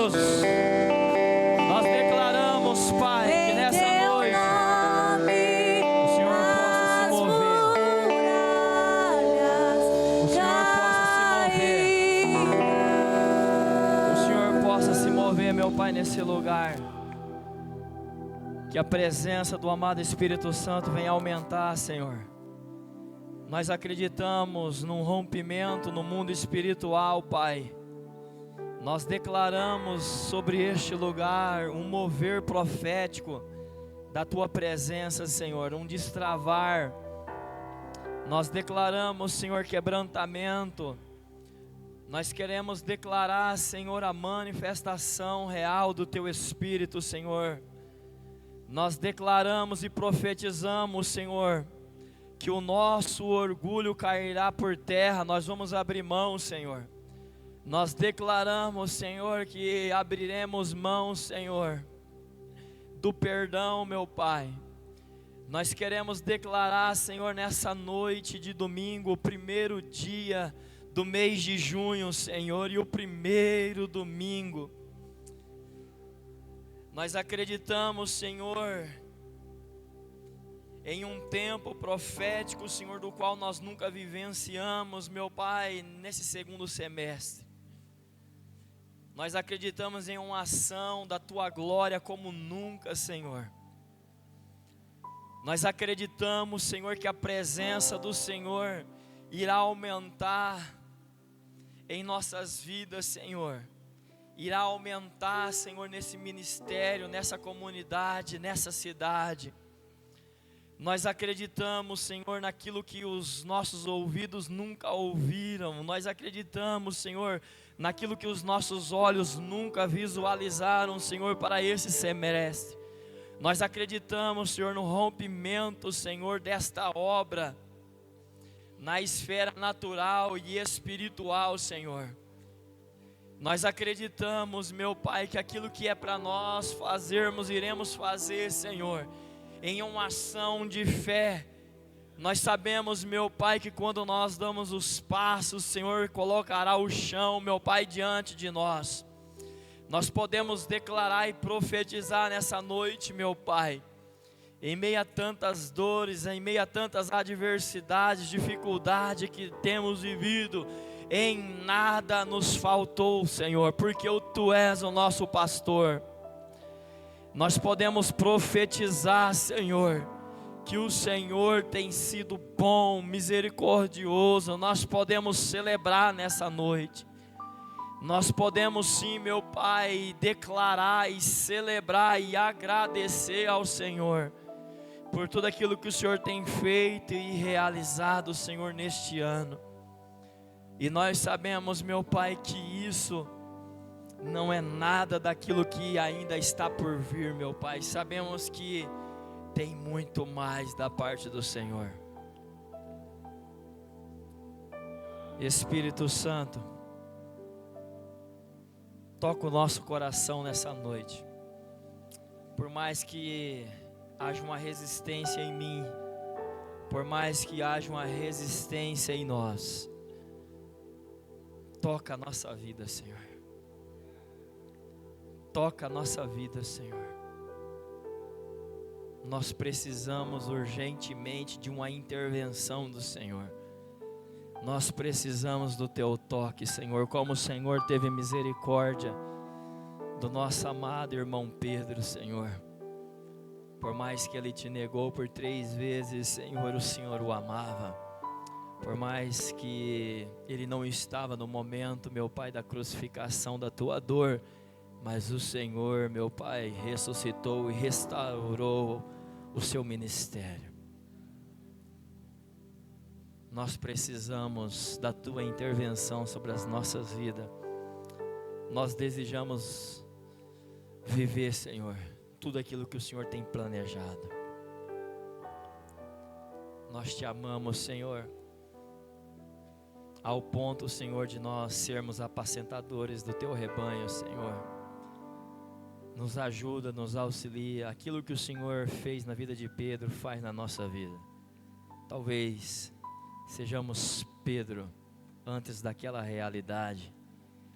Jesus, nós declaramos, Pai, que nessa noite o Senhor possa se mover. O Senhor possa se mover. O Senhor possa se mover, meu Pai, nesse lugar. Que a presença do amado Espírito Santo venha aumentar, Senhor. Nós acreditamos num rompimento no mundo espiritual, Pai. Nós declaramos sobre este lugar um mover profético da Tua presença, Senhor, um destravar. Nós declaramos, Senhor, quebrantamento. Nós queremos declarar, Senhor, a manifestação real do Teu Espírito, Senhor. Nós declaramos e profetizamos, Senhor, que o nosso orgulho cairá por terra. Nós vamos abrir mão, Senhor. Nós declaramos, Senhor, que abriremos mão, Senhor, do perdão, meu Pai. Nós queremos declarar, Senhor, nessa noite de domingo, o primeiro dia do mês de junho, Senhor, e o primeiro domingo. Nós acreditamos, Senhor, em um tempo profético, Senhor, do qual nós nunca vivenciamos, meu Pai, nesse segundo semestre. Nós acreditamos em uma ação da Tua glória como nunca, Senhor. Nós acreditamos, Senhor, que a presença do Senhor irá aumentar em nossas vidas, Senhor. Irá aumentar, Senhor, nesse ministério, nessa comunidade, nessa cidade. Nós acreditamos, Senhor, naquilo que os nossos ouvidos nunca ouviram. Nós acreditamos, Senhor, naquilo que os nossos olhos nunca visualizaram, Senhor, para esse semestre. Nós acreditamos, Senhor, no rompimento, Senhor, desta obra, na esfera natural e espiritual, Senhor. Nós acreditamos, meu Pai, que aquilo que é para nós fazermos, iremos fazer, Senhor, em uma ação de fé. Nós sabemos, meu Pai, que quando nós damos os passos, o Senhor colocará o chão, meu Pai, diante de nós. Nós podemos declarar e profetizar nessa noite, meu Pai, em meio a tantas dores, em meio a tantas adversidades, dificuldades que temos vivido, em nada nos faltou, Senhor, porque Tu és o nosso pastor. Nós podemos profetizar, Senhor, que o Senhor tem sido bom, misericordioso. Nós podemos celebrar nessa noite. Nós podemos sim, meu Pai, declarar e celebrar e agradecer ao Senhor por tudo aquilo que o Senhor tem feito e realizado, Senhor, neste ano. E nós sabemos, meu Pai, que isso não é nada daquilo que ainda está por vir, meu Pai. Sabemos que tem muito mais da parte do Senhor. Espírito Santo, toca o nosso coração nessa noite. Por mais que haja uma resistência em mim, por mais que haja uma resistência em nós, toca a nossa vida, Senhor. Toca a nossa vida, Senhor. Nós precisamos urgentemente de uma intervenção do Senhor. Nós precisamos do Teu toque, Senhor. Como o Senhor teve misericórdia do nosso amado irmão Pedro, Senhor. Por mais que ele te negou por 3 vezes, Senhor, o Senhor o amava. Por mais que ele não estava no momento, meu Pai, da crucificação da Tua dor, mas o Senhor, meu Pai, ressuscitou e restaurou o Seu ministério. Nós precisamos da Tua intervenção sobre as nossas vidas. Nós desejamos viver, Senhor, tudo aquilo que o Senhor tem planejado. Nós Te amamos, Senhor, ao ponto, Senhor, de nós sermos apacentadores do Teu rebanho, Senhor. Nos ajuda, nos auxilia. Aquilo que o Senhor fez na vida de Pedro, faz na nossa vida. Talvez sejamos Pedro antes daquela realidade,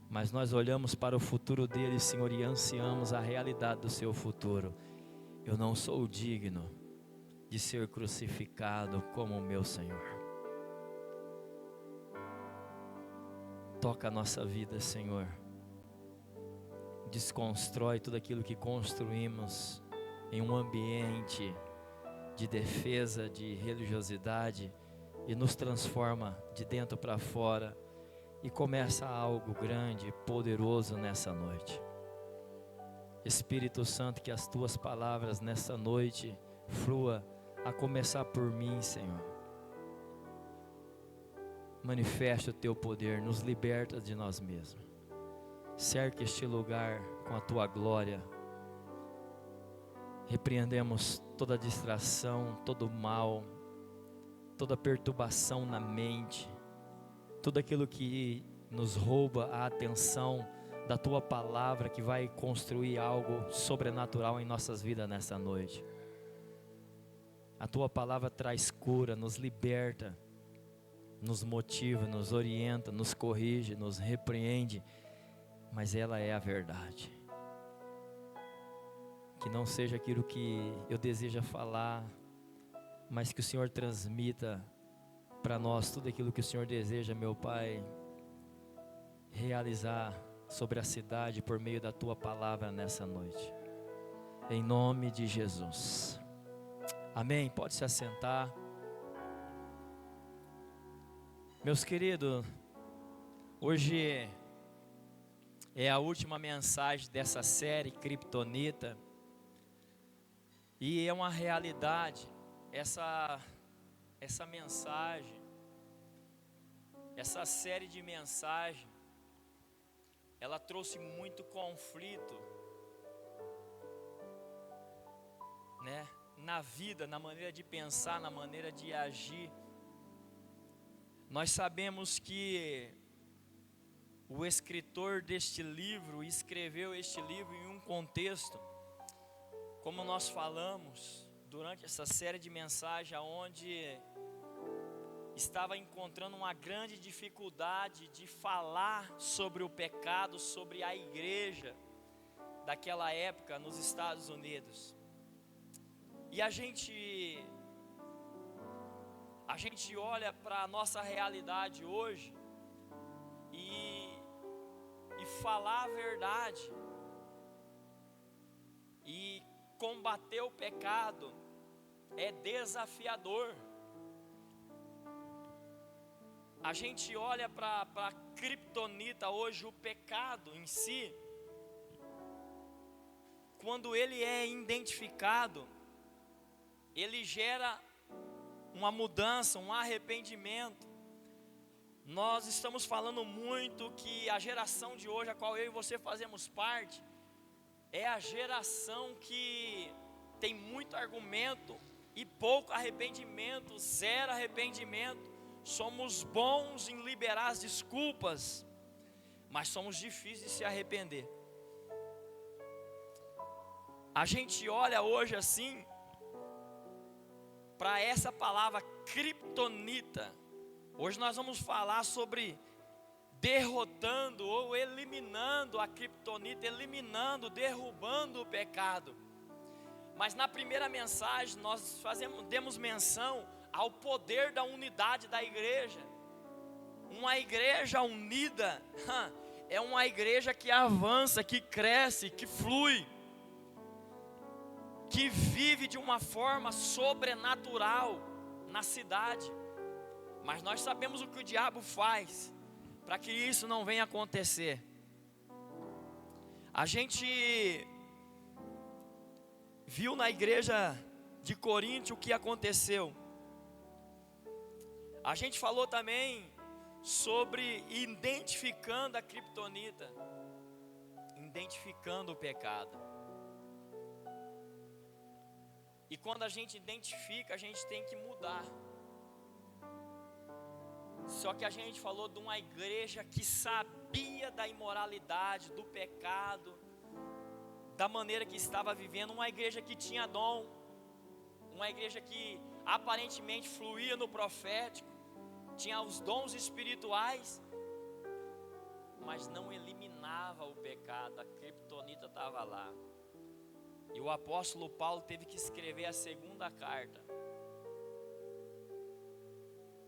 mas nós olhamos para o futuro deles, Senhor, e ansiamos a realidade do seu futuro. Eu não sou digno de ser crucificado como o meu Senhor. Toca a nossa vida, Senhor. Desconstrói tudo aquilo que construímos em um ambiente de defesa, de religiosidade, e nos transforma de dentro para fora e começa algo grande, poderoso nessa noite. Espírito Santo, que as tuas palavras nessa noite flua, a começar por mim, Senhor. Manifesta o teu poder, nos liberta de nós mesmos. Cerca este lugar com a tua glória. Repreendemos toda distração, todo mal, toda perturbação na mente, tudo aquilo que nos rouba a atenção da tua palavra, que vai construir algo sobrenatural em nossas vidas nessa noite. A tua palavra traz cura, nos liberta, nos motiva, nos orienta, nos corrige, nos repreende, mas ela é a verdade. Que não seja aquilo que eu desejo falar, mas que o Senhor transmita para nós tudo aquilo que o Senhor deseja, meu Pai, realizar sobre a cidade por meio da tua palavra nessa noite. Em nome de Jesus. Amém. Pode se assentar. Meus queridos, hoje é a última mensagem dessa série Kryptonita. E é uma realidade, essa mensagem, essa série de mensagens, ela trouxe muito conflito, né? Na vida, na maneira de pensar, na maneira de agir. Nós sabemos que o escritor deste livro escreveu este livro em um contexto, como nós falamos durante essa série de mensagens, onde estava encontrando uma grande dificuldade de falar sobre o pecado, sobre a igreja daquela época nos Estados Unidos. E a gente olha para a nossa realidade hoje e falar a verdade e combater o pecado é desafiador. A gente olha para a kryptonita hoje, o pecado em si, quando ele é identificado, ele gera uma mudança, um arrependimento. Nós estamos falando muito que a geração de hoje, a qual eu e você fazemos parte, é a geração que tem muito argumento e pouco arrependimento, zero arrependimento. Somos bons em liberar as desculpas, mas somos difíceis de se arrepender. A gente olha hoje assim para essa palavra kryptonita. Hoje nós vamos falar sobre derrotando ou eliminando a kryptonita, eliminando, derrubando o pecado. Mas na primeira mensagem nós demos menção ao poder da unidade da igreja. Uma igreja unida é uma igreja que avança, que cresce, que flui, que vive de uma forma sobrenatural na cidade. Mas nós sabemos o que o diabo faz para que isso não venha acontecer. A gente viu na igreja de Corinto o que aconteceu. A gente falou também sobre identificando a kryptonita, identificando o pecado. E quando a gente identifica, a gente tem que mudar. Só que a gente falou de uma igreja que sabia da imoralidade, do pecado, da maneira que estava vivendo, uma igreja que tinha dom, uma igreja que aparentemente fluía no profético, tinha os dons espirituais, mas não eliminava o pecado. A criptonita estava lá. E o apóstolo Paulo teve que escrever a segunda carta.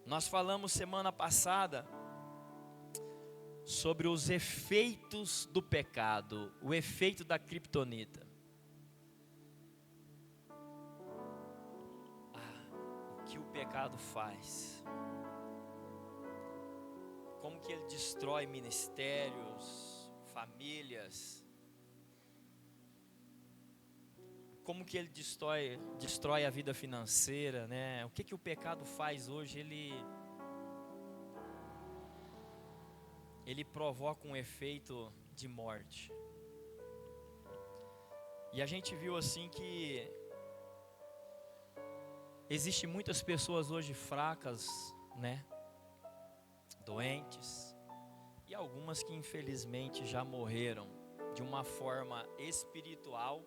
Nós falamos semana passada sobre os efeitos do pecado, o efeito da criptonita. O que o pecado faz? Como que ele destrói ministérios, famílias? Como que ele destrói a vida financeira, né? O que o pecado faz hoje? Ele provoca um efeito de morte. E a gente viu assim que existem muitas pessoas hoje fracas, né? Doentes, e algumas que infelizmente já morreram de uma forma espiritual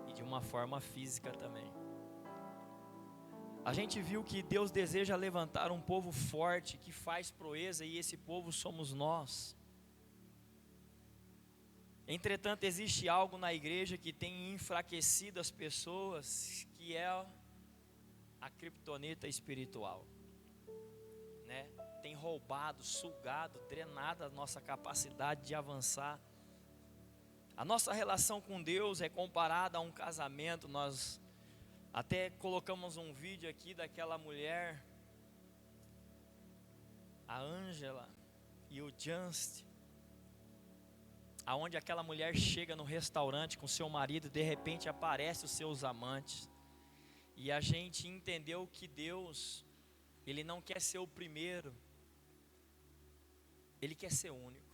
e de uma forma física também. A gente viu que Deus deseja levantar um povo forte que faz proeza, e esse povo somos nós. Entretanto, existe algo na igreja que tem enfraquecido as pessoas, que é a criptonita espiritual, né? Tem roubado, sugado, drenado a nossa capacidade de avançar. A nossa relação com Deus é comparada a um casamento. Nós até colocamos um vídeo aqui daquela mulher, a Ângela e o Just, aonde aquela mulher chega no restaurante com seu marido, de repente aparecem os seus amantes. E a gente entendeu que Deus, Ele não quer ser o primeiro, Ele quer ser único.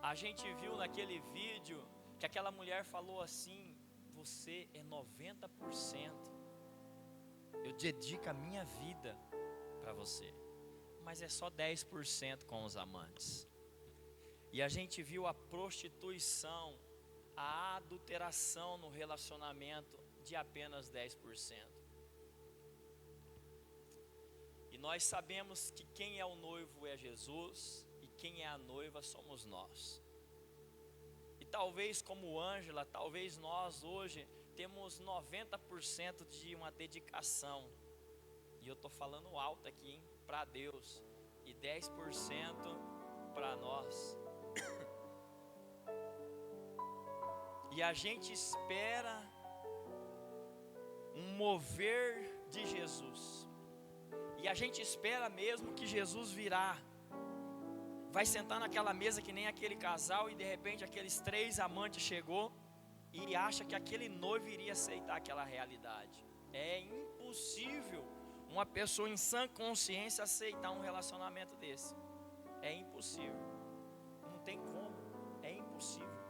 A gente viu naquele vídeo que aquela mulher falou assim: você é 90%, eu dedico a minha vida para você, mas é só 10% com os amantes. E a gente viu a prostituição, a adulteração no relacionamento de apenas 10%. E nós sabemos que quem é o noivo é Jesus, e quem é a noiva somos nós. E talvez como Ângela, talvez nós hoje temos 90% de uma dedicação, e eu estou falando alto aqui, para Deus, e 10% para nós. E a gente espera um mover de Jesus, e a gente espera mesmo que Jesus virá, vai sentar naquela mesa que nem aquele casal, e de repente aqueles 3 amantes chegou e acha que aquele noivo iria aceitar aquela realidade. É impossível uma pessoa em sã consciência aceitar um relacionamento desse. É impossível, não tem como, é impossível.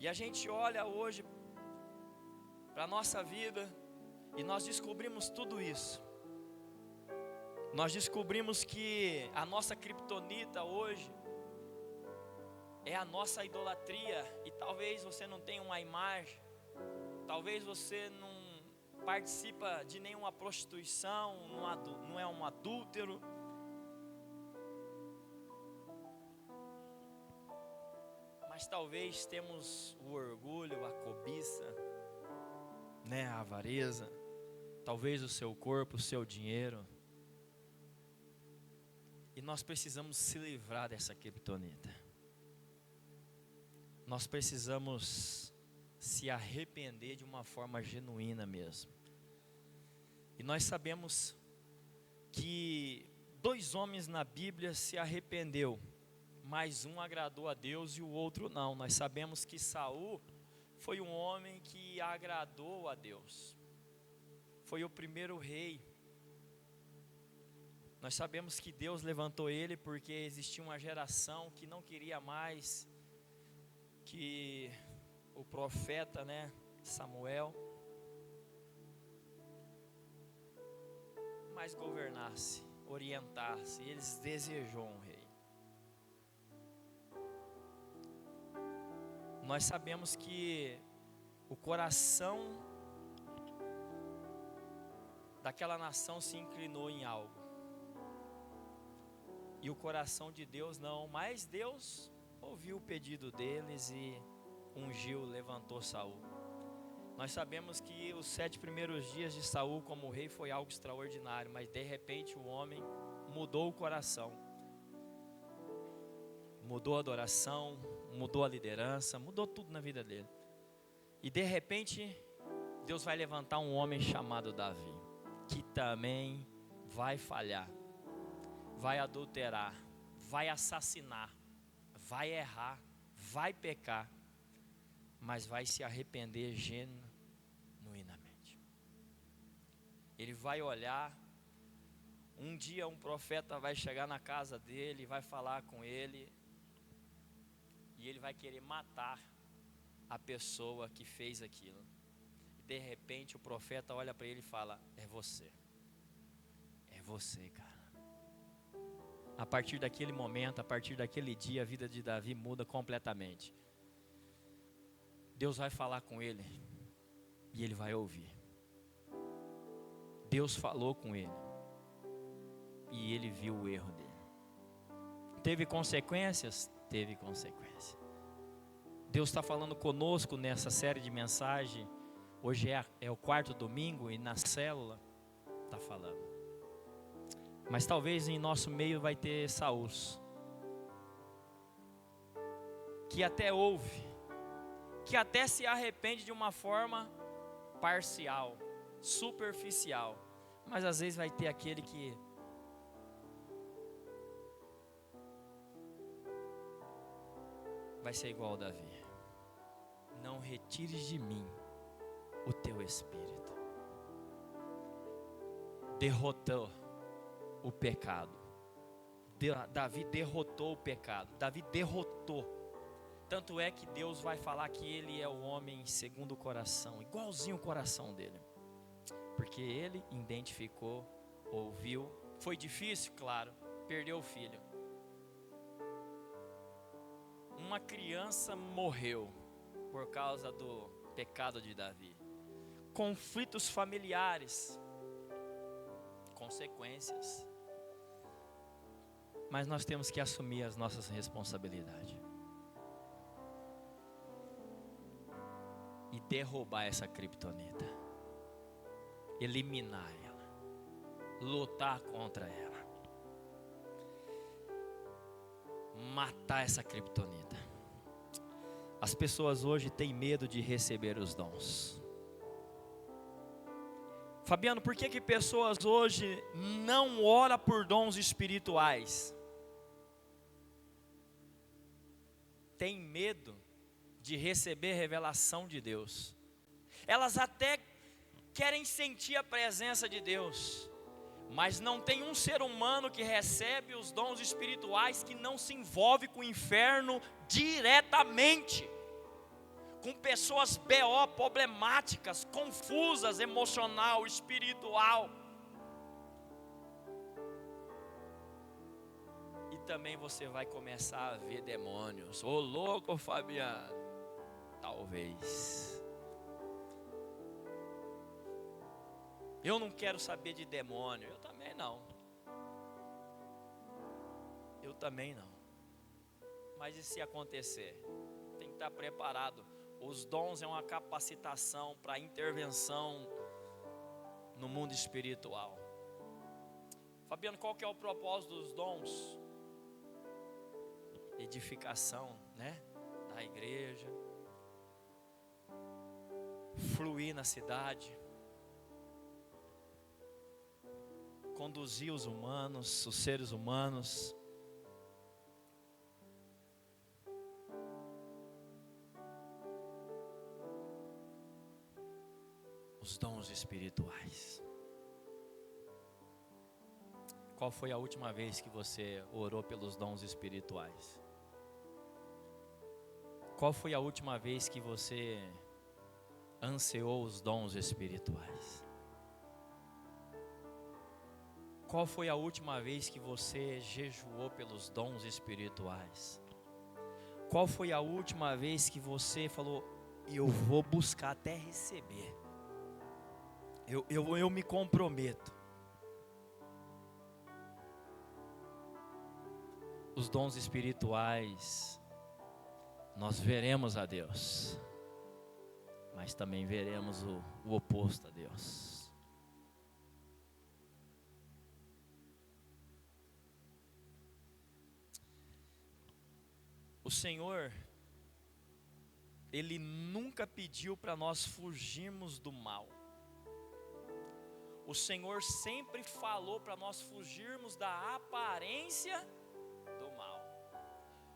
E a gente olha hoje para a nossa vida e nós descobrimos tudo isso. Nós descobrimos que a nossa criptonita hoje é a nossa idolatria. E talvez você não tenha uma imagem, talvez você não participa de nenhuma prostituição, não é um adúltero. Mas talvez temos o orgulho, a cobiça, né, a avareza, talvez o seu corpo, o seu dinheiro. E nós precisamos se livrar dessa criptonita. Nós precisamos se arrepender de uma forma genuína mesmo. E nós sabemos que 2 homens na Bíblia se arrependeu, mas um agradou a Deus e o outro não. Nós sabemos que Saul foi um homem que agradou a Deus, foi o primeiro rei. Nós sabemos que Deus levantou ele porque existia uma geração que não queria mais que o profeta, né, Samuel, mais governasse, orientasse. Eles desejou um rei. Nós sabemos que o coração daquela nação se inclinou em algo. E o coração de Deus não, mas Deus ouviu o pedido deles e ungiu, levantou Saul. Nós sabemos que os 7 primeiros dias de Saul como rei foi algo extraordinário, mas de repente o homem mudou o coração. Mudou a adoração, mudou a liderança, mudou tudo na vida dele. E de repente, Deus vai levantar um homem chamado Davi, que também vai falhar, vai adulterar, vai assassinar, vai errar, vai pecar, mas vai se arrepender genuinamente. Ele vai olhar, um dia um profeta vai chegar na casa dele, vai falar com ele, e ele vai querer matar a pessoa que fez aquilo. De repente o profeta olha para ele e fala: é você, cara. A partir daquele momento, a partir daquele dia, a vida de Davi muda completamente. Deus vai falar com ele e ele vai ouvir. Deus falou com ele e ele viu o erro dele. Teve consequências? Teve consequências. Deus está falando conosco nessa série de mensagem. Hoje é o 4º domingo e na célula está falando. Mas talvez em nosso meio vai ter Saúls, que até ouve, que até se arrepende de uma forma parcial, superficial. Mas às vezes vai ter aquele que vai ser igual a Davi: não retires de mim o teu espírito. Derrotou o pecado. Davi derrotou o pecado. Davi derrotou. Tanto é que Deus vai falar que ele é o homem segundo o coração, igualzinho o coração dele, porque ele identificou, ouviu. Foi difícil, claro, perdeu o filho. Uma criança morreu por causa do pecado de Davi. Conflitos familiares, consequências. Mas nós temos que assumir as nossas responsabilidades e derrubar essa criptonita, eliminar ela, lutar contra ela, matar essa criptonita. As pessoas hoje têm medo de receber os dons. Fabiano, por que pessoas hoje não oram por dons espirituais? Tem medo de receber revelação de Deus. Elas até querem sentir a presença de Deus, mas não tem um ser humano que recebe os dons espirituais que não se envolve com o inferno diretamente, com pessoas BO, problemáticas, confusas, emocional, espiritual. E também você vai começar a ver demônios. Ô louco, Fabiano. Talvez. Eu não quero saber de demônio. Eu também não. Eu também não. Mas e se acontecer? Tem que estar preparado. Os dons é uma capacitação para intervenção no mundo espiritual. Fabiano, qual que é o propósito dos dons? Edificação, né? Da igreja. Fluir na cidade. Conduzir os humanos, os seres humanos. Os dons espirituais. Qual foi a última vez que você orou pelos dons espirituais? Qual foi a última vez que você ansiou os dons espirituais? Qual foi a última vez que você jejuou pelos dons espirituais? Qual foi a última vez que você falou: eu vou buscar até receber? Eu me comprometo. os dons espirituais, nós veremos a Deus, mas também veremos o oposto a Deus. O Senhor, Ele nunca pediu para nós fugirmos do mal. O Senhor sempre falou para nós fugirmos da aparência do mal.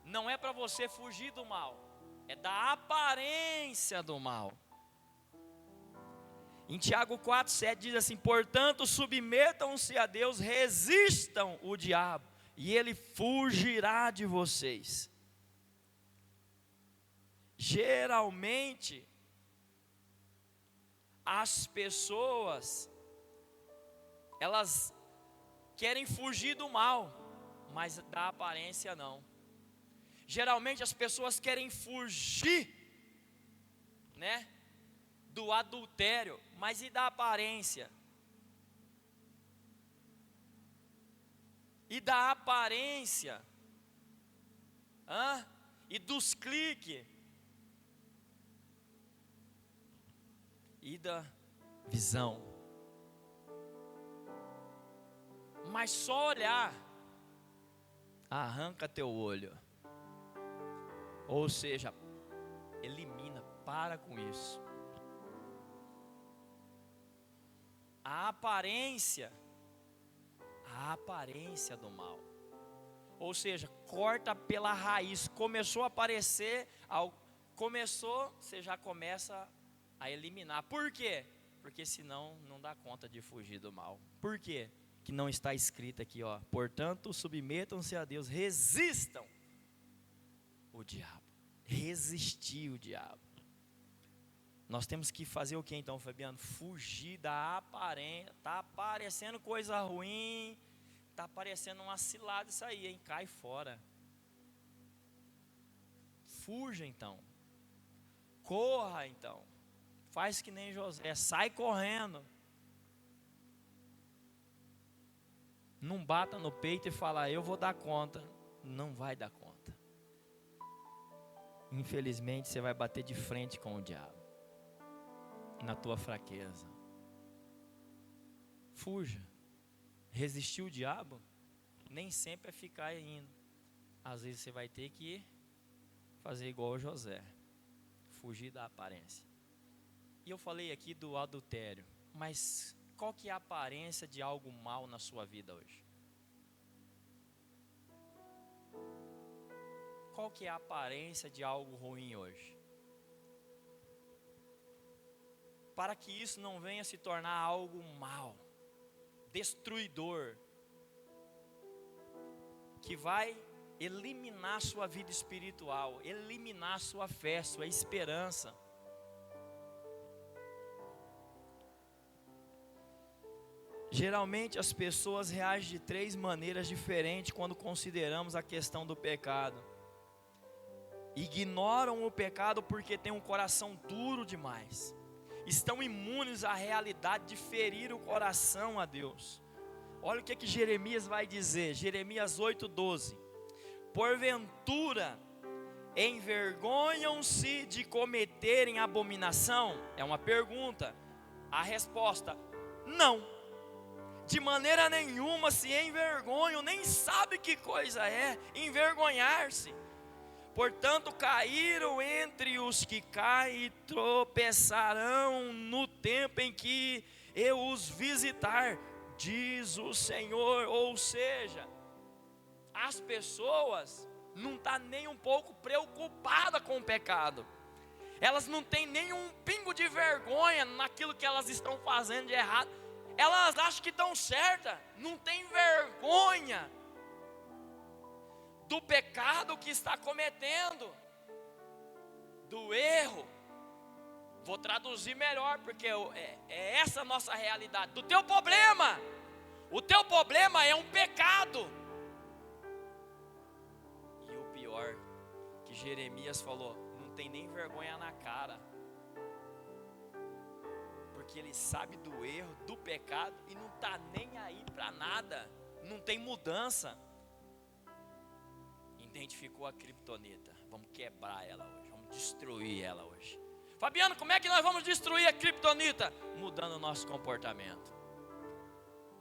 Não é para você fugir do mal, é da aparência do mal. Em Tiago 4,7 diz assim: portanto, submetam-se a Deus, resistam o diabo, e ele fugirá de vocês. Geralmente, as pessoas, elas querem fugir do mal, mas da aparência não. Geralmente as pessoas querem fugir, né, do adultério, mas e da aparência? E da aparência? E dos cliques? E da visão? Mas só olhar arranca teu olho. Ou seja, elimina, para com isso. A aparência do mal. Ou seja, corta pela raiz. Começou a aparecer, você já começa a eliminar. Por quê? Porque senão não dá conta de fugir do mal. Por quê? Que não está escrito aqui, ó. Portanto, submetam-se a Deus, resistam o diabo. Resistir o diabo. Nós temos que fazer o que então, Fabiano? Fugir da aparência. Está aparecendo coisa ruim, está aparecendo uma cilada isso aí, hein? Cai fora. Fuja então. Corra então. Faz que nem José, sai correndo. Não bata no peito e fala, eu vou dar conta. Não vai dar conta. Infelizmente você vai bater de frente com o diabo. Na tua fraqueza. Fuja. Resistir o diabo nem sempre é ficar indo. Às vezes você vai ter que fazer igual o José. Fugir da aparência. E eu falei aqui do adultério. Mas qual que é a aparência de algo mal na sua vida hoje? Qual que é a aparência de algo ruim hoje? Para que isso não venha se tornar algo mal, destruidor, que vai eliminar sua vida espiritual, eliminar sua fé, sua esperança. Geralmente as pessoas reagem de 3 maneiras diferentes quando consideramos a questão do pecado. Ignoram o pecado porque têm um coração duro demais. Estão imunes à realidade de ferir o coração a Deus. Olha o que Jeremias vai dizer, Jeremias 8,12. Porventura, envergonham-se de cometerem abominação? É uma pergunta. A resposta, não. De maneira nenhuma se envergonham, nem sabe que coisa é envergonhar-se. Portanto, caíram entre os que caem e tropeçarão no tempo em que eu os visitar, diz o Senhor. Ou seja, as pessoas não estão nem um pouco preocupadas com o pecado. Elas não têm nem um pingo de vergonha naquilo que elas estão fazendo de errado. Elas acham que estão certas, não tem vergonha do pecado que está cometendo, do erro. Vou traduzir melhor, porque é essa a nossa realidade. Do teu problema. O teu problema é um pecado. E o pior, que Jeremias falou, não tem nem vergonha na cara. Porque ele sabe do erro, do pecado, e não está nem aí para nada. Não tem mudança. identificou a criptonita. Vamos quebrar ela hoje, vamos destruir ela hoje. Fabiano, como é que nós vamos destruir a criptonita? Mudando o nosso comportamento,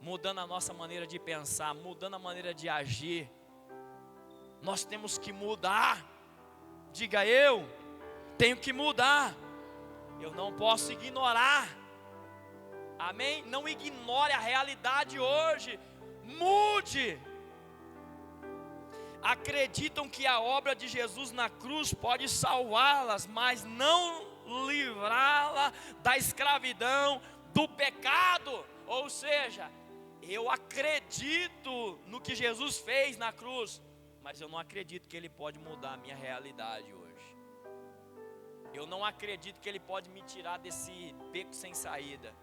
mudando a nossa maneira de pensar, mudando a maneira de agir. Nós temos que mudar. Diga, eu tenho que mudar. Eu não posso ignorar. Amém? Não ignore a realidade hoje. Mude. Acreditam que a obra de Jesus na cruz pode salvá-las, mas não livrá-la da escravidão, do pecado. Ou seja, eu acredito no que Jesus fez na cruz, mas eu não acredito que Ele pode mudar a minha realidade hoje. Eu não acredito que Ele pode me tirar desse beco sem saída.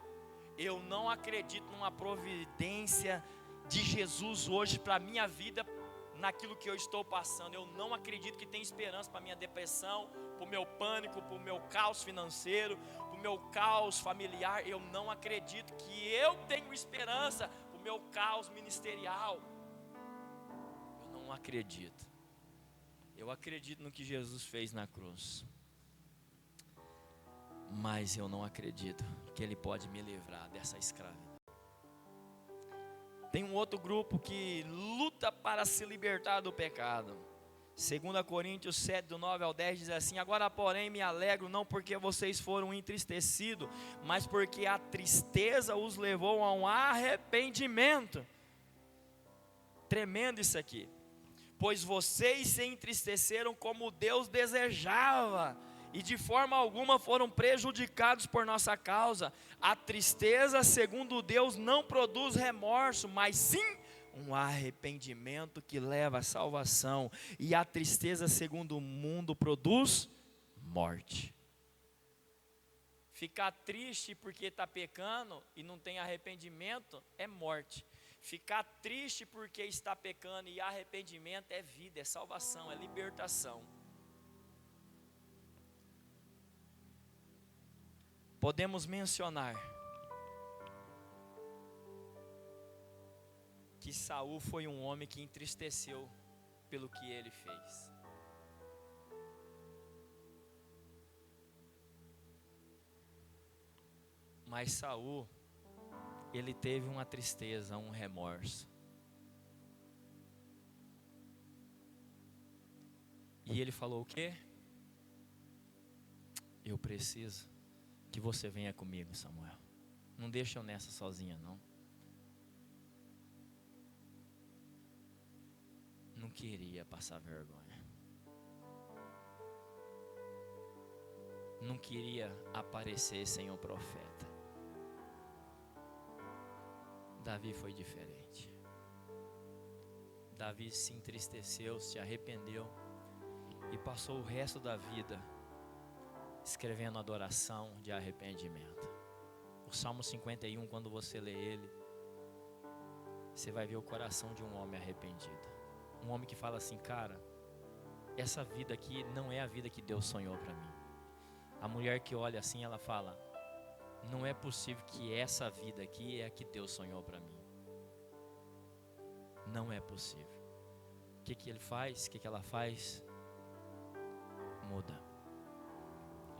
Eu não acredito numa providência de Jesus hoje para a minha vida, naquilo que eu estou passando. Eu não acredito que tem esperança para a minha depressão, para o meu pânico, para o meu caos financeiro, para o meu caos familiar. Eu não acredito que eu tenho esperança para o meu caos ministerial. Eu não acredito. Eu acredito no que Jesus fez na cruz, mas eu não acredito que Ele pode me livrar dessa escravidão. Tem um outro grupo que luta para se libertar do pecado. 2 Coríntios 7, do 9 ao 10 diz assim: agora porém me alegro, não porque vocês foram entristecidos, mas porque a tristeza os levou a um arrependimento. Tremendo isso aqui. Pois vocês se entristeceram como Deus desejava, e de forma alguma foram prejudicados por nossa causa. A tristeza, segundo Deus, não produz remorso, mas sim um arrependimento que leva à salvação. E a tristeza, segundo o mundo, produz morte. Ficar triste porque está pecando e não tem arrependimento é morte. Ficar triste porque está pecando e arrependimento é vida, é salvação, é libertação. Podemos mencionar que Saul foi um homem que entristeceu pelo que ele fez. Mas Saul, ele teve uma tristeza, um remorso. E ele falou o quê? Eu preciso que você venha comigo, Samuel. Não deixa eu nessa sozinha, não. Não queria passar vergonha. Não queria aparecer sem o profeta. Davi foi diferente. Davi se entristeceu, se arrependeu e passou o resto da vida escrevendo adoração de arrependimento. O Salmo 51, quando você lê ele, você vai ver o coração de um homem arrependido. Um homem que fala assim: cara, essa vida aqui não é a vida que Deus sonhou para mim. A mulher que olha assim, ela fala: não é possível que essa vida aqui é a que Deus sonhou para mim. Não é possível. O que ele faz? O que ela faz? Muda.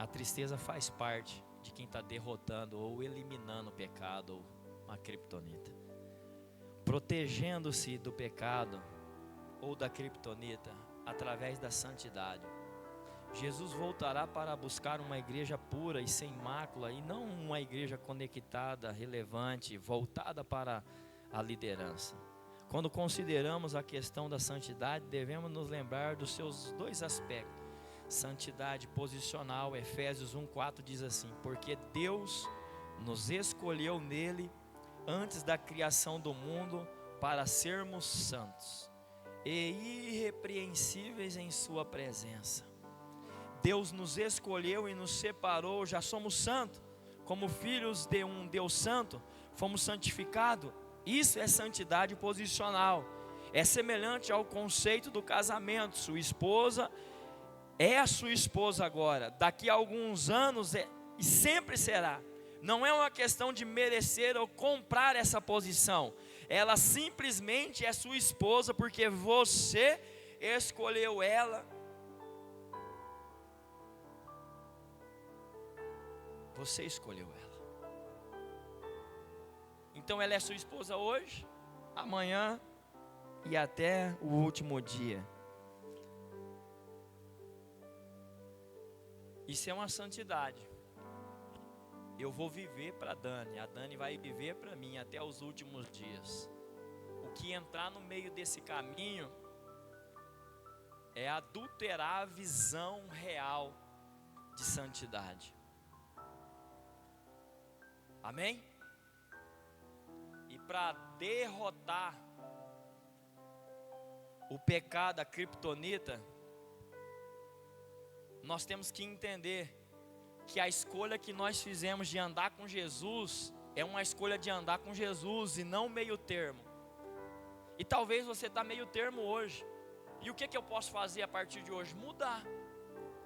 A tristeza faz parte de quem está derrotando ou eliminando o pecado ou a criptonita. Protegendo-se do pecado ou da criptonita através da santidade. Jesus voltará para buscar uma igreja pura e sem mácula, e não uma igreja conectada, relevante, voltada para a liderança. Quando consideramos a questão da santidade, devemos nos lembrar dos seus dois aspectos. Santidade posicional, Efésios 1:4 diz assim: porque Deus nos escolheu nele antes da criação do mundo para sermos santos e irrepreensíveis em sua presença. Deus nos escolheu e nos separou, já somos santos, como filhos de um Deus santo, fomos santificados. Isso é santidade posicional. É semelhante ao conceito do casamento. Sua esposa é a sua esposa agora, daqui a alguns anos e sempre será. Não é uma questão de merecer ou comprar essa posição. Ela simplesmente é sua esposa porque você escolheu ela. Você escolheu ela. Então ela é sua esposa hoje, amanhã e até o último dia. Isso é uma santidade. Eu vou viver para Dani, a Dani vai viver para mim até os últimos dias. O que entrar no meio desse caminho é adulterar a visão real de santidade. Amém? E para derrotar o pecado, a criptonita, nós temos que entender que a escolha que nós fizemos de andar com Jesus é uma escolha de andar com Jesus e não meio termo. E talvez você está meio termo hoje. E o que eu posso fazer a partir de hoje? Mudar.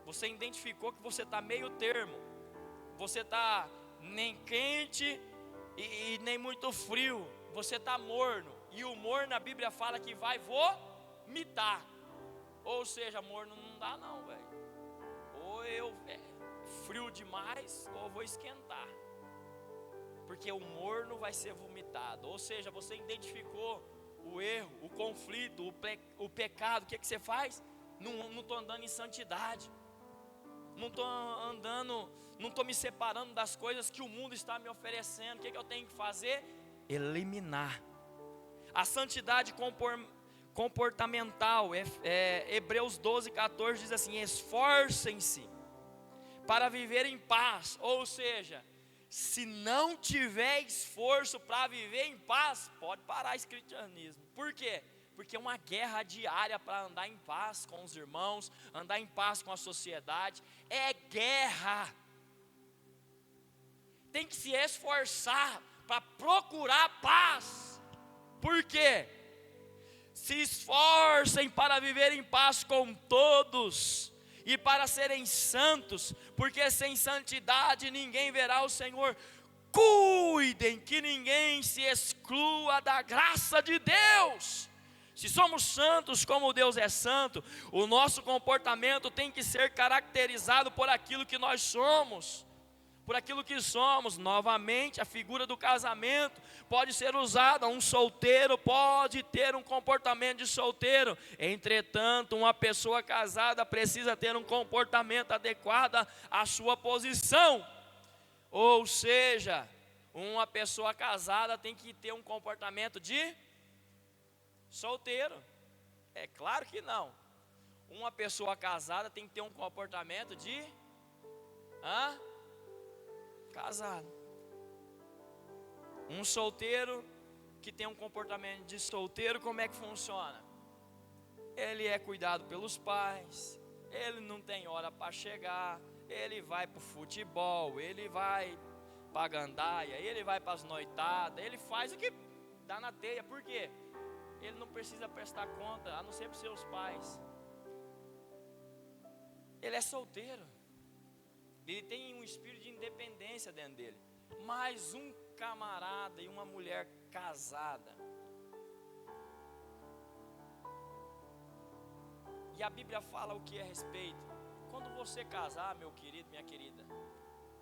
Você identificou que você está meio termo. Você está nem quente e nem muito frio. Você está morno. E o morno na Bíblia fala que vai vomitar. Ou seja, morno não dá não, velho. Ou eu frio demais ou vou esquentar. Porque o morno vai ser vomitado. Ou seja, você identificou o erro, o conflito, o pecado. O que você faz? Não estou andando em santidade. Não estou andando, não estou me separando das coisas que o mundo está me oferecendo. O que eu tenho que fazer? Eliminar. A santidade comportamental, Hebreus 12:14 diz assim: esforcem-se para viver em paz. Ou seja, se não tiver esforço para viver em paz, pode parar esse cristianismo. Por quê? Porque é uma guerra diária para andar em paz com os irmãos, andar em paz com a sociedade. É guerra. Tem que se esforçar para procurar paz. Por quê? Se esforcem para viver em paz com todos e para serem santos, porque sem santidade ninguém verá o Senhor. Cuidem que ninguém se exclua da graça de Deus. Se somos santos como Deus é santo, o nosso comportamento tem que ser caracterizado por aquilo que nós somos. Por aquilo que somos. Novamente, a figura do casamento pode ser usada. Um solteiro pode ter um comportamento de solteiro. Entretanto, uma pessoa casada precisa ter um comportamento adequado à sua posição. Ou seja, uma pessoa casada tem que ter um comportamento de solteiro. É claro que não. Uma pessoa casada tem que ter um comportamento de casado. Um solteiro que tem um comportamento de solteiro, como é que funciona? Ele é cuidado pelos pais, ele não tem hora para chegar, ele vai para o futebol, ele vai para a gandaia, ele vai para as noitadas, ele faz o que dá na teia. Por quê? Ele não precisa prestar conta, a não ser para os seus pais. Ele é solteiro. Ele tem um espírito de independência dentro dele. Mas um camarada e uma mulher casada. E a Bíblia fala o que é respeito. Quando você casar, meu querido, minha querida,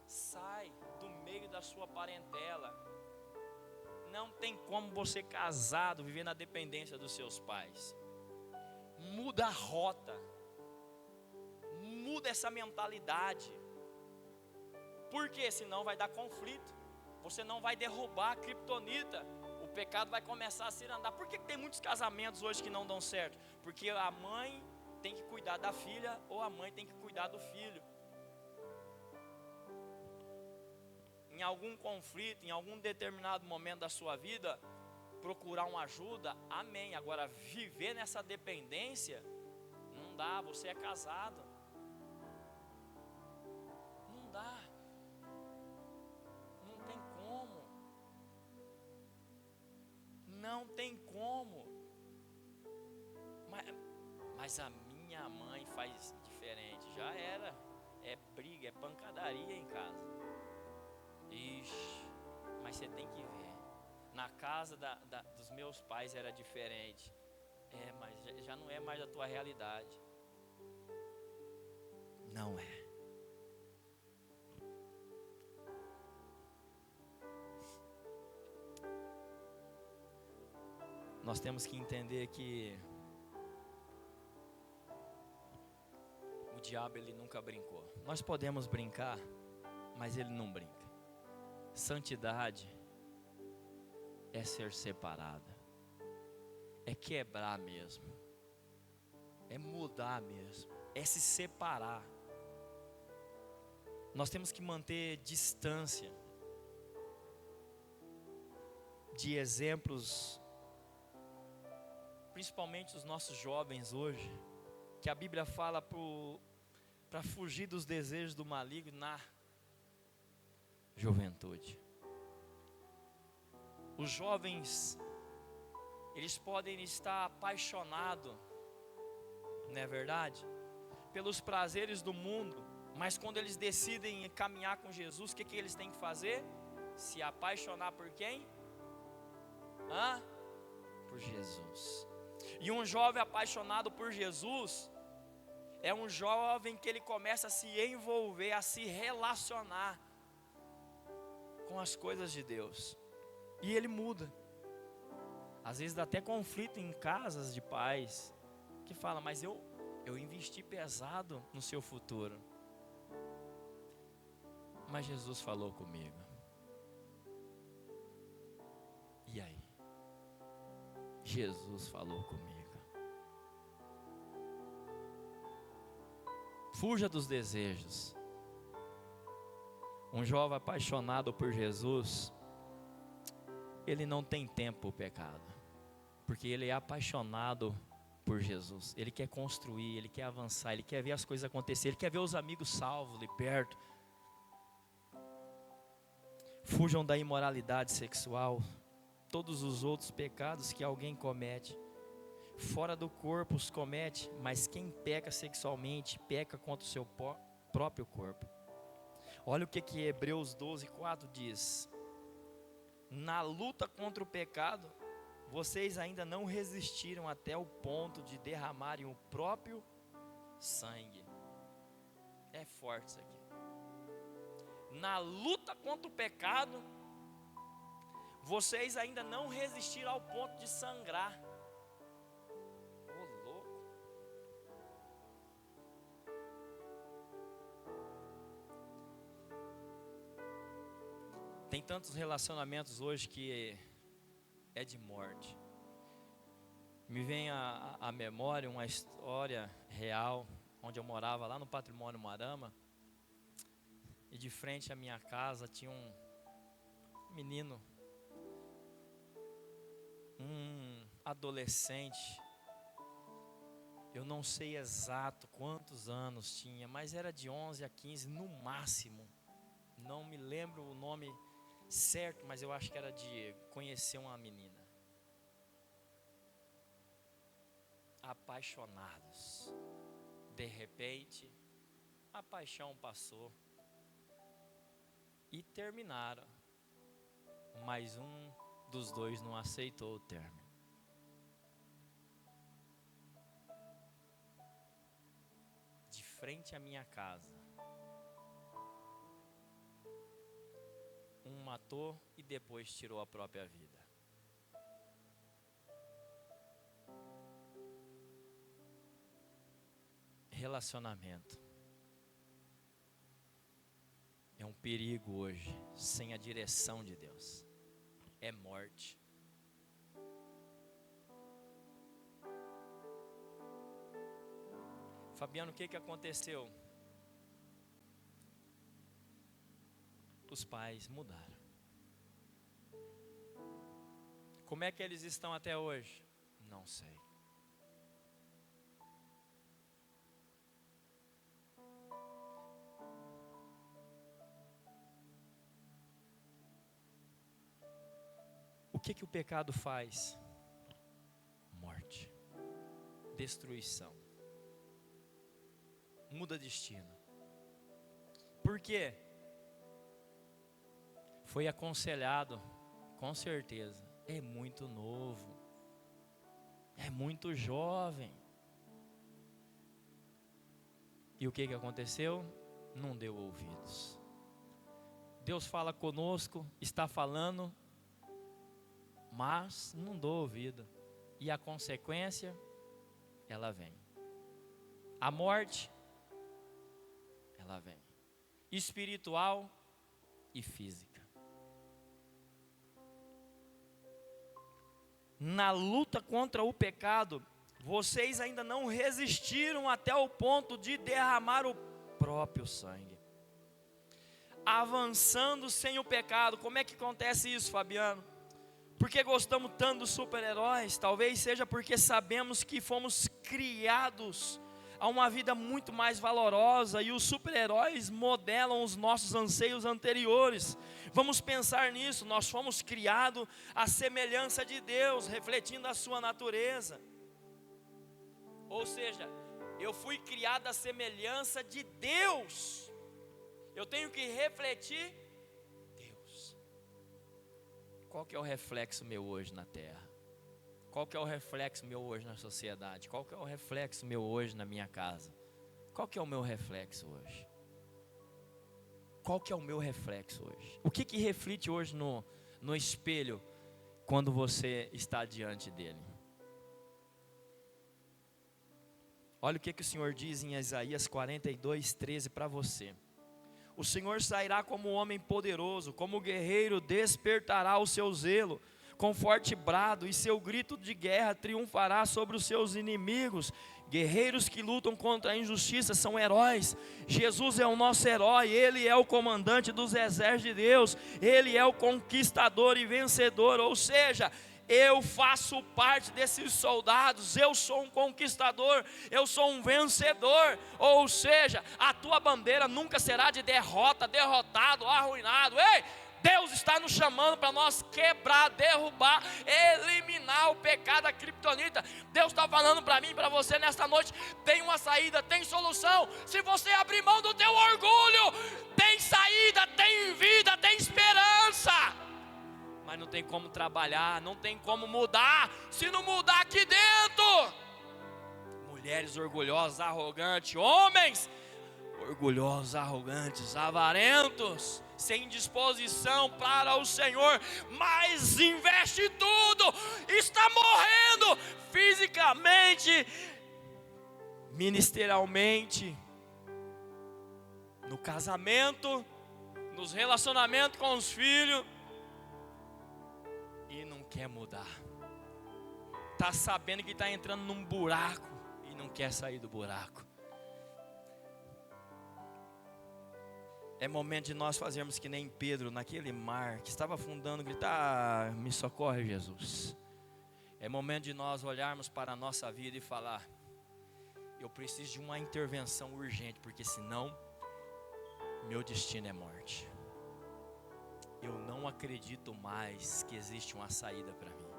sai do meio da sua parentela. Não tem como você casado viver na dependência dos seus pais. Muda a rota. Muda essa mentalidade. Porque senão vai dar conflito. Você não vai derrubar a criptonita. O pecado vai começar a se andar. Por que tem muitos casamentos hoje que não dão certo? Porque a mãe tem que cuidar da filha ou a mãe tem que cuidar do filho. Em algum conflito, em algum determinado momento da sua vida, procurar uma ajuda, amém. Agora, viver nessa dependência, não dá. Você é casado. Não dá. Não tem como. Não tem como. Mas a minha mãe faz diferente. Já era. É briga, é pancadaria em casa. Ixi, mas você tem que ver. Na casa dos meus pais era diferente. Mas já não é mais a tua realidade. Não é. Nós temos que entender que o diabo, ele nunca brincou. Nós podemos brincar, mas ele não brinca. Santidade é ser separada, é quebrar mesmo, é mudar mesmo, é se separar. Nós temos que manter distância de exemplos, principalmente os nossos jovens hoje, que a Bíblia fala para fugir dos desejos do maligno na juventude. Os jovens, eles podem estar apaixonados, não é verdade? Pelos prazeres do mundo, mas quando eles decidem caminhar com Jesus, o que eles têm que fazer? Se apaixonar por quem? Por Jesus. E um jovem apaixonado por Jesus é um jovem que ele começa a se envolver, a se relacionar com as coisas de Deus. E ele muda. Às vezes dá até conflito em casas de pais que falam, mas eu investi pesado no seu futuro. Mas Jesus falou comigo. E aí? Jesus falou comigo. Fuja dos desejos. Um jovem apaixonado por Jesus, ele não tem tempo para o pecado, porque ele é apaixonado por Jesus. Ele quer construir, ele quer avançar, ele quer ver as coisas acontecer, ele quer ver os amigos salvos ali perto. Fujam da imoralidade sexual, todos os outros pecados que alguém comete. Fora do corpo os comete, mas quem peca sexualmente, peca contra o seu próprio corpo. Olha o que Hebreus 12:4 diz. Na luta contra o pecado, vocês ainda não resistiram até o ponto de derramarem o próprio sangue. É forte isso aqui. Na luta contra o pecado, vocês ainda não resistiram ao ponto de sangrar. Ô louco. Tem tantos relacionamentos hoje que é de morte. Me vem à memória uma história real, onde eu morava lá no Patrimônio Moarama. E de frente à minha casa tinha um menino, um adolescente. Eu não sei exato quantos anos tinha, mas era de 11 a 15 no máximo. Não me lembro o nome certo, mas eu acho que era Diego. Conhecer uma menina. Apaixonados. De repente, a paixão passou. E terminaram. Mas um dos dois não aceitou o término. De frente à minha casa. Um matou e depois tirou a própria vida. Relacionamento é um perigo hoje, sem a direção de Deus. É morte. Fabiano, o que aconteceu? Os pais mudaram. Como é que eles estão até hoje? Não sei. O que o pecado faz? Morte, destruição, muda destino. Por quê? Foi aconselhado, com certeza, é muito novo, é muito jovem. E o que aconteceu? Não deu ouvidos. Deus fala conosco, está falando, mas não dou ouvido. E a consequência, ela vem. A morte, ela vem. Espiritual e física. Na luta contra o pecado, vocês ainda não resistiram até o ponto de derramar o próprio sangue. Avançando sem o pecado. Como é que acontece isso, Fabiano? Porque gostamos tanto dos super-heróis? Talvez seja porque sabemos que fomos criados a uma vida muito mais valorosa, e os super-heróis modelam os nossos anseios anteriores. Vamos pensar nisso. Nós fomos criados à semelhança de Deus, refletindo a sua natureza. Ou seja, eu fui criado à semelhança de Deus. Eu tenho que refletir Deus. Qual que é o reflexo meu hoje na terra? Qual que é o reflexo meu hoje na sociedade? Qual que é o reflexo meu hoje na minha casa? Qual que é o meu reflexo hoje? Qual que é o meu reflexo hoje? O que reflete hoje no espelho quando você está diante dele? Olha o que o Senhor diz em Isaías 42:13 para você. O Senhor sairá como um homem poderoso, como guerreiro despertará o seu zelo, com forte brado, e seu grito de guerra triunfará sobre os seus inimigos. Guerreiros que lutam contra a injustiça são heróis. Jesus é o nosso herói, Ele é o comandante dos exércitos de Deus, Ele é o conquistador e vencedor. Ou seja, eu faço parte desses soldados, eu sou um conquistador, eu sou um vencedor. Ou seja, a tua bandeira nunca será de derrota, derrotado, arruinado. Ei, Deus está nos chamando para nós quebrar, derrubar, eliminar o pecado da criptonita. Deus está falando para mim e para você nesta noite: tem uma saída, tem solução. Se você abrir mão do teu orgulho, tem saída, tem vida, tem esperança. Mas não tem como trabalhar, não tem como mudar, se não mudar aqui dentro. Mulheres orgulhosas, arrogantes, homens orgulhosos, arrogantes, avarentos, sem disposição para o Senhor, mas investe tudo, está morrendo fisicamente, ministerialmente, no casamento, nos relacionamentos com os filhos, e não quer mudar. Está sabendo que está entrando num buraco e não quer sair do buraco. É momento de nós fazermos que nem Pedro naquele mar que estava afundando, gritar: me socorre, Jesus. É momento de nós olharmos para a nossa vida e falar: eu preciso de uma intervenção urgente, porque senão meu destino é morte. Eu não acredito mais que existe uma saída para mim.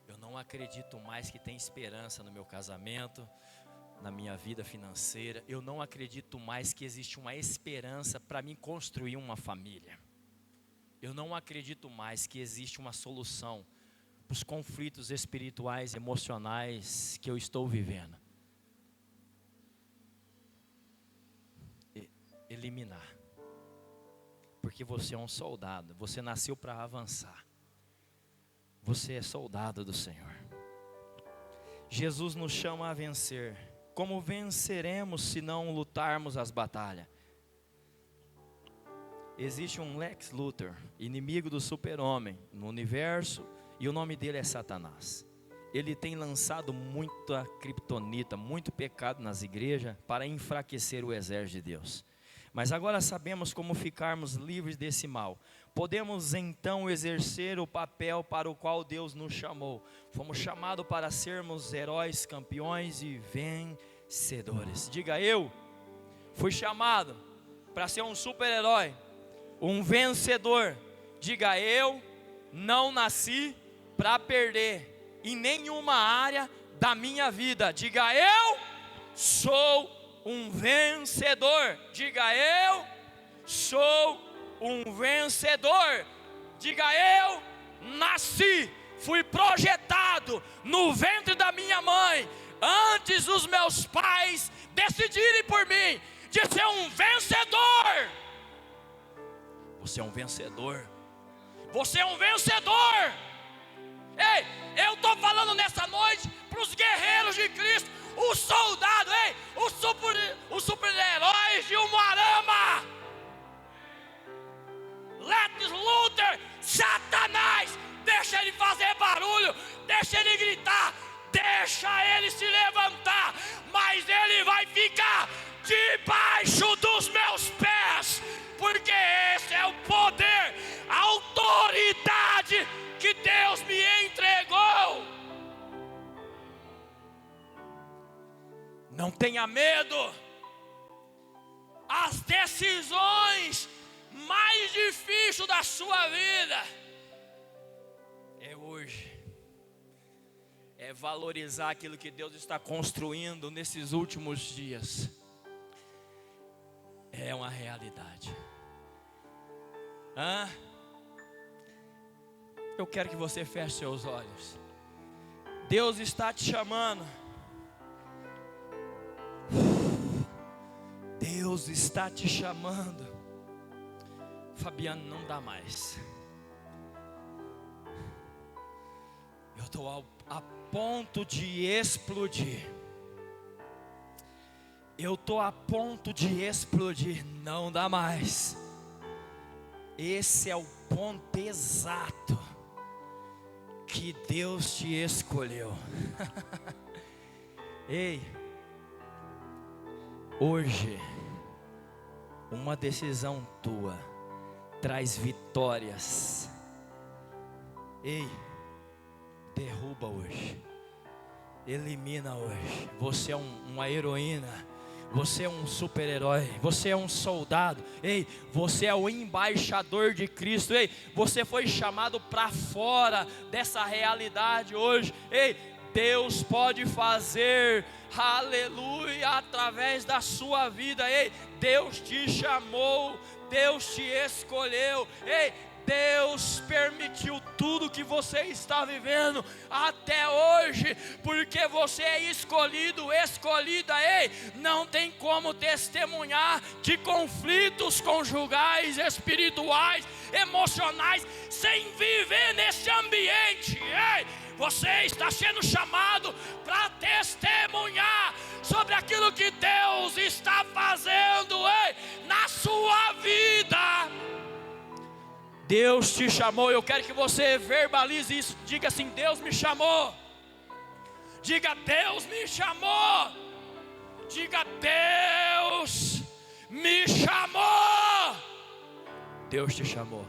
Eu não acredito mais que tem esperança no meu casamento, na minha vida financeira. Eu não acredito mais que existe uma esperança para mim construir uma família. Eu não acredito mais que existe uma solução para os conflitos espirituais, emocionais que eu estou vivendo. Eliminar. Porque você é um soldado, você nasceu para avançar. Você é soldado do Senhor. Jesus nos chama a vencer. Como venceremos se não lutarmos as batalhas? Existe um Lex Luthor, inimigo do super-homem no universo, e o nome dele é Satanás. Ele tem lançado muita criptonita, muito pecado nas igrejas para enfraquecer o exército de Deus. Mas agora sabemos como ficarmos livres desse mal. Podemos então exercer o papel para o qual Deus nos chamou. Fomos chamados para sermos heróis, campeões e vencedores. Diga: eu fui chamado para ser um super-herói, um vencedor. Diga: eu não nasci para perder em nenhuma área da minha vida. Diga: eu sou um vencedor. Diga: eu sou um vencedor. Diga: eu nasci, fui projetado no ventre da minha mãe, antes dos meus pais decidirem por mim, de ser um vencedor. Você é um vencedor. Você é um vencedor. Ei, eu estou falando nessa noite para os guerreiros de Cristo, os soldados, os super-heróis de Umuarama. Lex Luthor, Satanás, deixa ele fazer barulho, deixa ele gritar, deixa ele se levantar, mas ele vai ficar debaixo dos meus pés, porque esse é o poder, a autoridade que Deus me entregou. Não tenha medo. As decisões mais difíceis da sua vida é hoje. É valorizar aquilo que Deus está construindo nesses últimos dias. É uma realidade. Eu quero que você feche seus olhos. Deus está te chamando. Deus está te chamando. Fabiano, não dá mais. Eu estou a ponto de explodir. Eu estou a ponto de explodir. Não dá mais. Esse é o ponto exato que Deus te escolheu. Ei, hoje uma decisão tua traz vitórias. Ei, derruba hoje, elimina hoje. Você é uma heroína. Você é um super-herói, você é um soldado, ei, você é o embaixador de Cristo, ei, você foi chamado para fora dessa realidade hoje, ei, Deus pode fazer, aleluia, através da sua vida, ei, Deus te chamou, Deus te escolheu, ei, Deus permitiu tudo que você está vivendo até hoje, porque você é escolhido, escolhida, ei, não tem como testemunhar de conflitos conjugais, espirituais, emocionais, sem viver nesse ambiente, ei, você está sendo chamado para testemunhar sobre aquilo que Deus está fazendo, ei, na sua vida. Deus te chamou. Eu quero que você verbalize isso. Diga assim: Deus me chamou. Diga: Deus me chamou. Diga: Deus me chamou. Deus te chamou.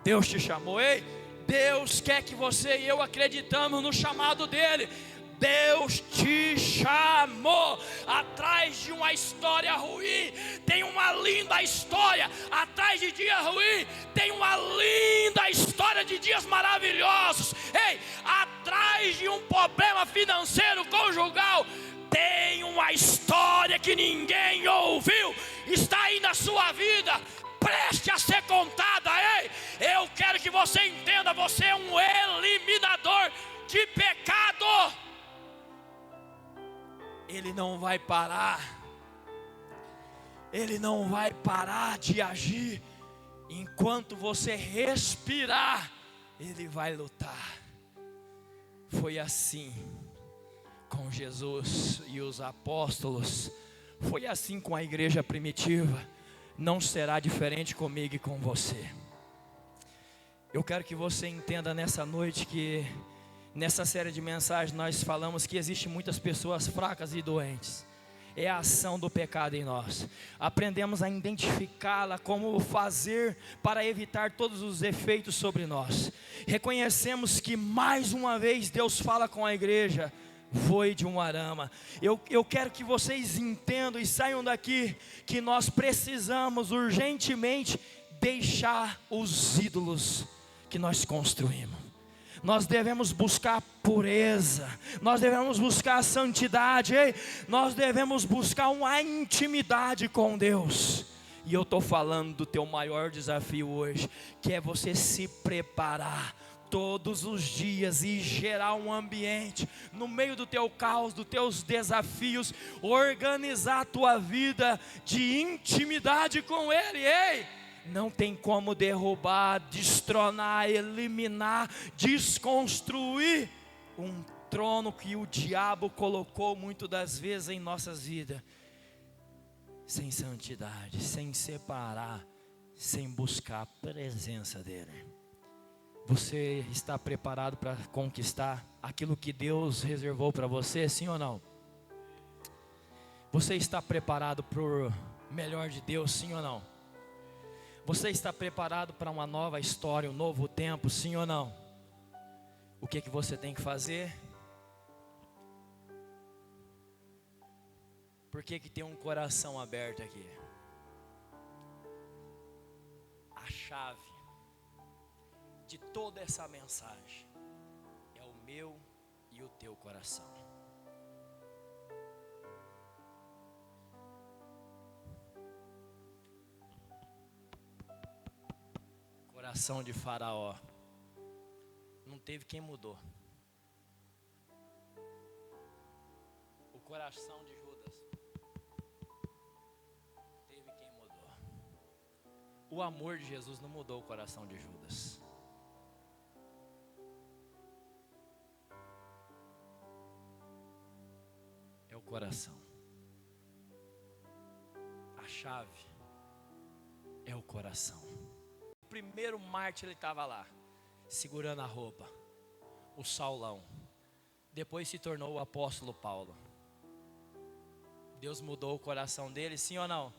Deus te chamou. Ei, Deus quer que você e eu acreditamos no chamado dele. Deus te chamou. Atrás de uma história ruim tem uma linda história. Atrás de dia ruim tem uma linda história de dias maravilhosos. Ei, atrás de um problema financeiro conjugal tem uma história que ninguém ouviu. Está aí na sua vida, preste a ser contada. Ei, eu quero que você entenda, você é um eliminador de pecado. Ele não vai parar. Ele não vai parar de agir. Enquanto você respirar, Ele vai lutar. Foi assim com Jesus e os apóstolos. Foi assim com a igreja primitiva. Não será diferente comigo e com você. Eu quero que você entenda nessa noite que nessa série de mensagens nós falamos que existem muitas pessoas fracas e doentes. É a ação do pecado em nós. Aprendemos a identificá-la, como fazer para evitar todos os efeitos sobre nós. Reconhecemos que mais uma vez Deus fala com a igreja: foi de Umuarama. Eu quero que vocês entendam e saiam daqui que nós precisamos urgentemente deixar os ídolos que nós construímos. Nós devemos buscar pureza, nós devemos buscar santidade, nós devemos buscar uma intimidade com Deus. E eu estou falando do teu maior desafio hoje, que é você se preparar todos os dias e gerar um ambiente no meio do teu caos, dos teus desafios, organizar a tua vida de intimidade com Ele. Ei, não tem como derrubar, destronar, eliminar, desconstruir um trono que o diabo colocou muitas das vezes em nossas vidas, sem santidade, sem separar, sem buscar a presença dEle. Você está preparado para conquistar aquilo que Deus reservou para você, sim ou não? Você está preparado para o melhor de Deus, sim ou não? Você está preparado para uma nova história, um novo tempo, sim ou não? O que você tem que fazer? Por que tem um coração aberto aqui? A chave de toda essa mensagem é o meu e o teu coração. Coração de Faraó, não teve quem mudou. O coração de Judas, teve quem mudou. O amor de Jesus não mudou o coração de Judas. É o coração. A chave é o coração. O primeiro mártir, ele estava lá, segurando a roupa, o Saulão. Depois se tornou o apóstolo Paulo. Deus mudou o coração dele, sim ou não?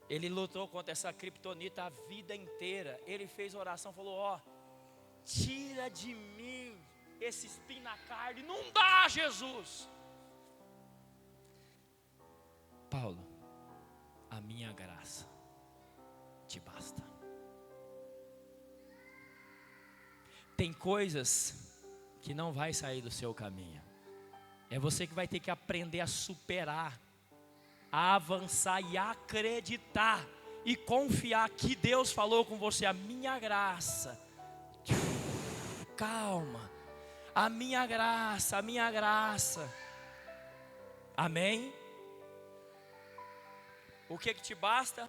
Ele lutou contra essa criptonita a vida inteira. Ele fez oração, falou: ó, tira de mim esse espinho na carne. Não dá, Jesus. Paulo, a minha graça te basta. Tem coisas que não vai sair do seu caminho. É você que vai ter que aprender a superar, a avançar e acreditar e confiar que Deus falou com você: a minha graça. Calma, a minha graça, a minha graça. Amém? O que te basta?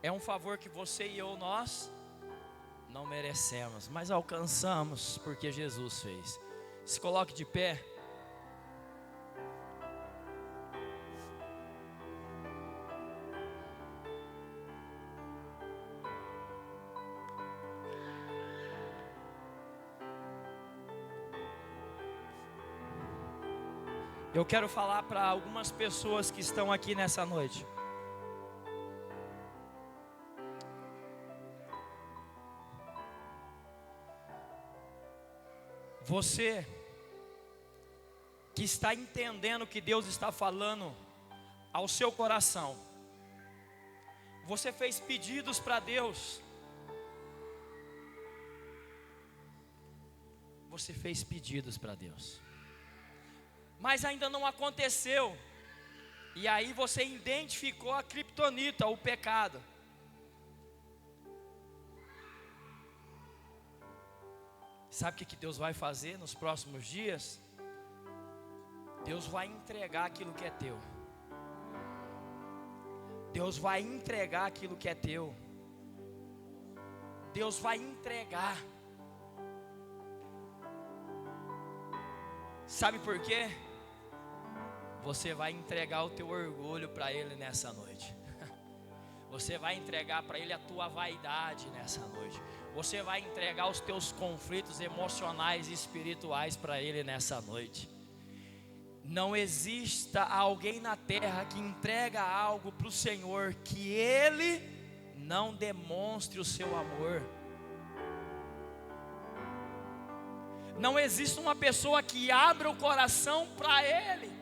É um favor que você e eu, nós não merecemos, mas alcançamos porque Jesus fez. Se coloque de pé. Eu quero falar para algumas pessoas que estão aqui nessa noite. Você que está entendendo que Deus está falando ao seu coração. Você fez pedidos para Deus. Você fez pedidos para Deus, mas ainda não aconteceu. E aí você identificou a criptonita, o pecado. Sabe o que Deus vai fazer nos próximos dias? Deus vai entregar aquilo que é teu. Deus vai entregar aquilo que é teu. Deus vai entregar. Sabe por quê? Você vai entregar o teu orgulho para Ele nessa noite. Você vai entregar para Ele a tua vaidade nessa noite. Você vai entregar os teus conflitos emocionais e espirituais para Ele nessa noite. Não exista alguém na terra que entrega algo para o Senhor que Ele não demonstre o seu amor. Não existe uma pessoa que abra o coração para Ele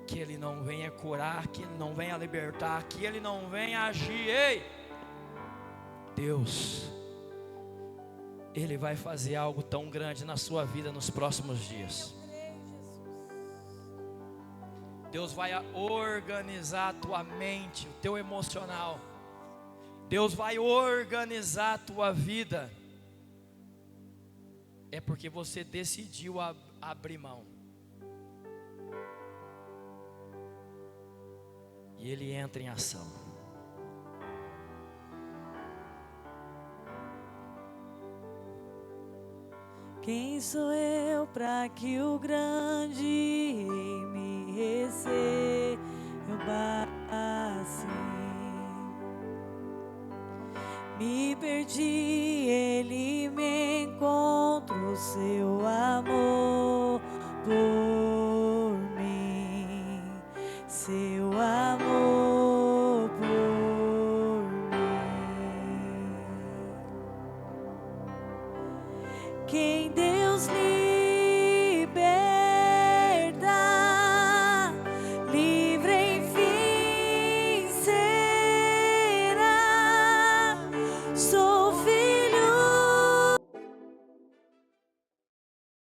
que Ele não venha curar, que Ele não venha libertar, que Ele não venha agir. Ei, Deus, Ele vai fazer algo tão grande na sua vida nos próximos dias. Deus vai organizar a tua mente, o teu emocional. Deus vai organizar a tua vida, é porque você decidiu abrir mão. E Ele entra em ação. Quem sou eu para que o grande rei me receba assim? Me perdi, Ele me encontrou, seu amor